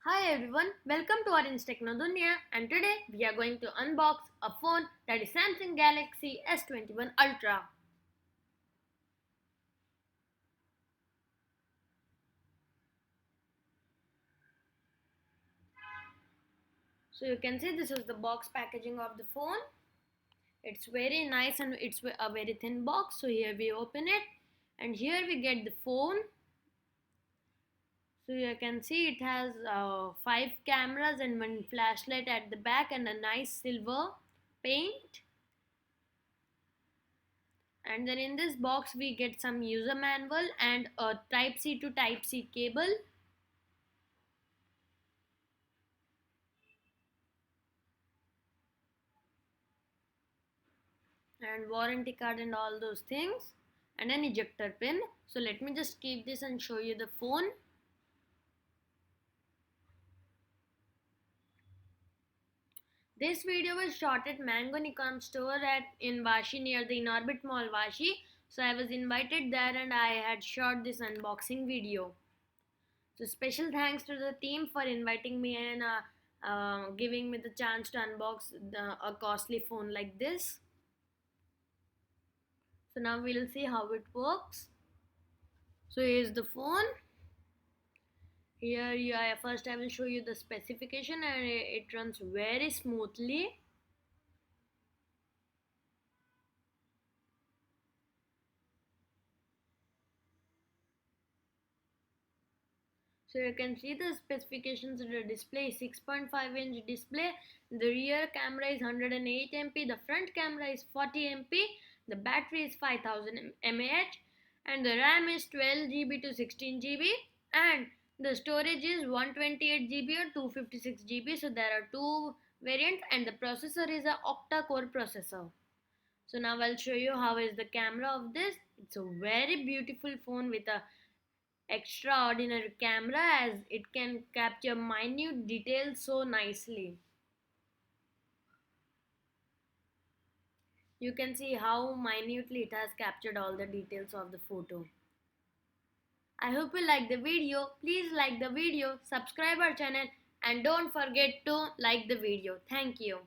Hi everyone, welcome to Orange Techno Dunya, and today we are going to unbox a phone that is Samsung Galaxy S21 Ultra. So you can see this is the box packaging of the phone. It's very nice and it's a very thin box. So here we open it and here we get the phone. So you can see it has 5 cameras and one flashlight at the back and a nice silver paint. And then in this box we get some user manual and a type C to type C cable. And warranty card and all those things, and an ejector pin. So let me just keep this and show you the phone. This video was shot at Mango Nikon store in Vashi near the Inorbit Mall Vashi. So I was invited there and I had shot this unboxing video. So special thanks to the team for inviting me and giving me the chance to unbox a costly phone like this. So now we'll see how it works. So here's the phone. Here first I will show you the specification, and it runs very smoothly. So you can see the specifications of the display. 6.5-inch display. The rear camera is 108 MP. The front camera is 40 MP. The battery is 5000 mAh. And the RAM is 12 GB to 16 GB. And the storage is 128 GB or 256 GB. So there are two variants, and the processor is a octa-core processor. So now I'll show you how is the camera of this. It's a very beautiful phone with a extraordinary camera, as it can capture minute details so nicely. You can see how minutely it has captured all the details of the photo. I hope you like the video. Please like the video, subscribe our channel, and don't forget to like the video. Thank you.